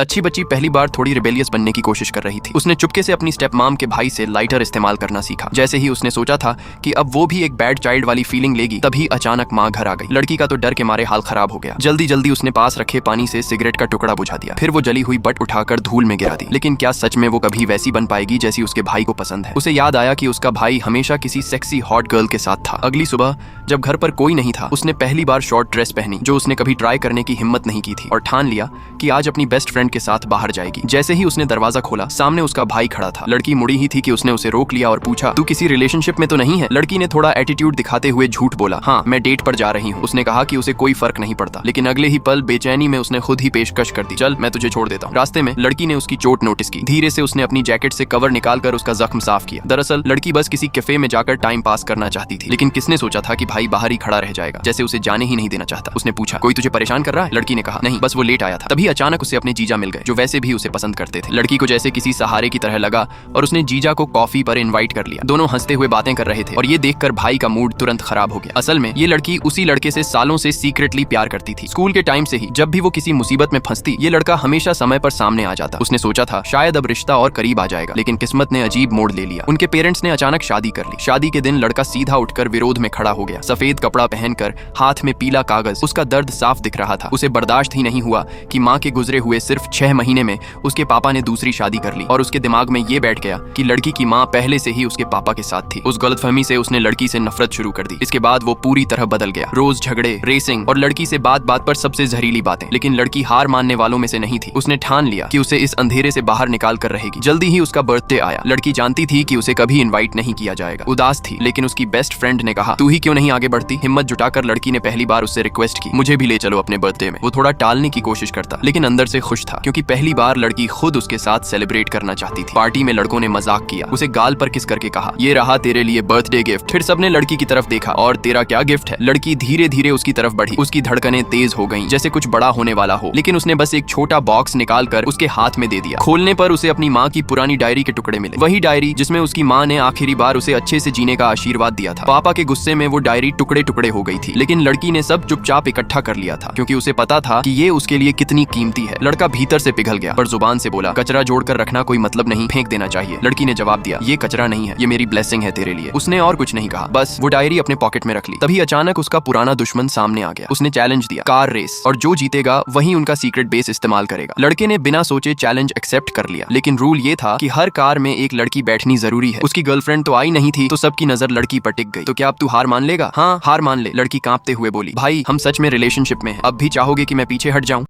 अच्छी बच्ची पहली बार थोड़ी रिबेलियस बनने की कोशिश कर रही थी। उसने चुपके से अपनी स्टेप मॉम के भाई से लाइटर इस्तेमाल करना सीखा। जैसे ही उसने सोचा था कि अब वो भी एक बैड चाइल्ड वाली फीलिंग लेगी, तभी अचानक माँ घर आ गई। लड़की का तो डर के मारे हाल खराब हो गया। जल्दी जल्दी उसने पास रखे पानी से सिगरेट का टुकड़ा बुझा दिया, फिर वो जली हुई बट उठाकर धूल में गिरा दी। लेकिन क्या सच में वो कभी वैसी बन पाएगी जैसी उसके भाई को पसंद है? उसे याद आया कि उसका भाई हमेशा किसी सेक्सी हॉट गर्ल के साथ था। अगली सुबह जब घर पर कोई नहीं था, उसने पहली बार शॉर्ट ड्रेस पहनी जो उसने कभी ट्राई करने की हिम्मत नहीं की थी, और ठान लिया कि आज अपनी बेस्ट फ्रेंड के साथ बाहर जाएगी। जैसे ही उसने दरवाजा खोला, सामने उसका भाई खड़ा था। लड़की मुड़ी ही थी कि उसने उसे रोक लिया और पूछा, तू किसी रिलेशनशिप में तो नहीं है? लड़की ने थोड़ा एटीट्यूड दिखाते हुए झूठ बोला, हाँ मैं डेट पर जा रही हूँ। उसने कहा कि उसे कोई फर्क नहीं पड़ता, लेकिन अगले ही पल बेचैनी में उसने खुद ही पेशकश कर दी, चल मैं तुझे छोड़ देता हूँ। रास्ते में लड़की ने उसकी चोट नोटिस की। धीरे से उसने अपनी जैकेट से कवर निकालकर उसका जख्म साफ किया। दरअसल लड़की बस किसी कैफे में जाकर टाइम पास करना चाहती थी, लेकिन किसने सोचा था कि भाई बाहर ही खड़ा रह जाएगा, जैसे उसे जाने ही नहीं देना चाहता। उसने पूछा, कोई तुझे परेशान कर रहा है? लड़की ने कहा, नहीं बस वो लेट आया था। तभी अचानक उसे अपने जीजा मिल गए, जो वैसे भी उसे पसंद करते थे। लड़की को जैसे किसी सहारे की तरह लगा और उसने जीजा को कॉफी पर इनवाइट कर लिया। दोनों हंसते हुए बातें कर रहे थे और ये देखकर भाई का मूड तुरंत खराब हो गया। असल में ये लड़की उसी लड़के से सालों से सीक्रेटली प्यार करती थी। स्कूल के टाइम से ही जब भी वो किसी मुसीबत में फंसती, ये लड़का हमेशा समय पर सामने आ जाता। उसने सोचा था शायद अब रिश्ता और करीब आ जाएगा, लेकिन किस्मत ने अजीब मोड़ ले लिया। उनके पेरेंट्स ने अचानक शादी कर ली। शादी के दिन लड़का सीधा उठकर विरोध में खड़ा हो गया। सफेद कपड़ा पहनकर, हाथ में पीला कागज। उसका दर्द साफ दिख रहा था। उसे बर्दाश्त ही नहीं हुआ कि माँ के गुजरे हुए सिर्फ 6 महीने में उसके पापा ने दूसरी शादी कर ली, और उसके दिमाग में ये बैठ गया कि लड़की की माँ पहले से ही उसके पापा के साथ थी। उस गलतफहमी से उसने लड़की से नफरत शुरू कर दी। इसके बाद वो पूरी तरह बदल गया। रोज झगड़े, रेसिंग और लड़की से बात बात पर सबसे जहरीली बातें। लेकिन लड़की हार मानने वालों में से नहीं थी। उसने ठान लिया कि उसे इस अंधेरे से बाहर निकाल कर रहेगी। जल्दी ही उसका बर्थडे आया। लड़की जानती थी कि उसे कभी इनवाइट नहीं किया जाएगा। उदास थी, लेकिन उसकी बेस्ट फ्रेंड ने कहा, तू ही क्यों नहीं आगे बढ़ती? हिम्मत जुटाकर लड़की ने पहली बार उससे रिक्वेस्ट की, मुझे भी ले चलो अपने बर्थडे में। वो थोड़ा टालने की कोशिश करता, लेकिन अंदर से खुश था, क्योंकि पहली बार लड़की खुद उसके साथ सेलिब्रेट करना चाहती थी। पार्टी में लड़कों ने मजाक किया, उसे गाल पर किस करके कहा, ये रहा तेरे लिए बर्थडे गिफ्ट। फिर सबने लड़की की तरफ देखा, और तेरा क्या गिफ्ट है? लड़की धीरे धीरे उसकी तरफ बढ़ी। उसकी धड़कनें तेज हो गईं, जैसे कुछ बड़ा होने वाला हो। लेकिन उसने बस एक छोटा बॉक्स निकालकर उसके हाथ में दे दिया। खोलने पर उसे अपनी माँ की पुरानी डायरी के टुकड़े मिले। वही डायरी जिसमें उसकी माँ ने आखिरी बार उसे अच्छे से जीने का आशीर्वाद दिया था। पापा के गुस्से में वो डायरी टुकड़े टुकड़े हो गई थी, लेकिन लड़की ने सब चुपचाप इकट्ठा कर लिया था, क्योंकि उसे पता था कि ये उसके लिए कितनी कीमती है। लड़का भीतर से पिघल गया, पर जुबान से बोला, कचरा जोड़कर रखना कोई मतलब नहीं, फेंक देना चाहिए। लड़की ने जवाब दिया, ये कचरा नहीं है, ये मेरी ब्लेसिंग है तेरे लिए। उसने और कुछ नहीं कहा, बस वो डायरी अपने पॉकेट में रख ली। तभी अचानक उसका पुराना दुश्मन सामने आ गया। उसने चैलेंज दिया, कार रेस, और जो जीतेगा वही उनका सीक्रेट बेस इस्तेमाल करेगा। लड़के ने बिना सोचे चैलेंज एक्सेप्ट कर लिया, लेकिन रूल ये था कि हर कार में एक लड़की बैठनी जरूरी है। उसकी गर्लफ्रेंड तो आई नहीं थी, तो सबकी नजर लड़की पर टिक गई। तो क्या अब तू हार मान लेगा? हाँ हार मान ले, लड़की कांपते हुए बोली। भाई हम सच में रिलेशनशिप में हैं, अब भी चाहोगे कि मैं पीछे हट जाऊं?